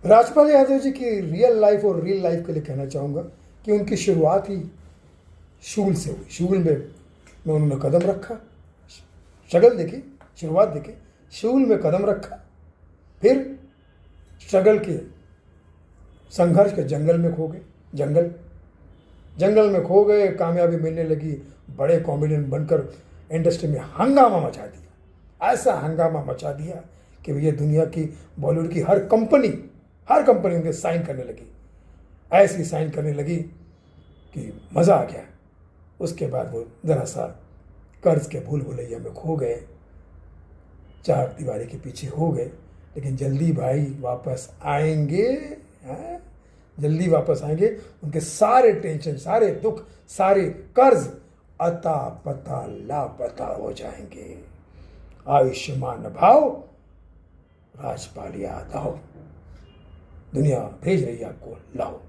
राजपाल यादव जी की real life और real life के लिए कहना चाहूँगा कि उनकी शुरुआत ही शूल से हुई। शूल में उन्होंने कदम रखा, स्ट्रगल देखी, शुरुआत देखी, शूल में कदम रखा, फिर स्ट्रगल किए, संघर्ष के जंगल में खो गए, जंगल में खो गए, कामयाबी मिलने लगी, बड़े कॉमेडियन बनकर इंडस्ट्री में हंगामा मचा दिया। ऐसा हंगामा मचा दिया कि ये दुनिया की बॉलीवुड की हर कंपनी उनके साइन करने लगी, ऐसी साइन करने लगी कि मज़ा आ गया। उसके बाद वो ज़रा सा कर्ज के भूल भुलैया में खो गए, चार दीवारी के पीछे हो गए, लेकिन जल्दी भाई वापस आएंगे, जल्दी वापस आएंगे। उनके सारे टेंशन, सारे दुख, सारे कर्ज अता पता लापता हो जाएंगे। आयुष्मान भाव राजपाल यादव, दुनिया भेज रही है आपको, लाओ।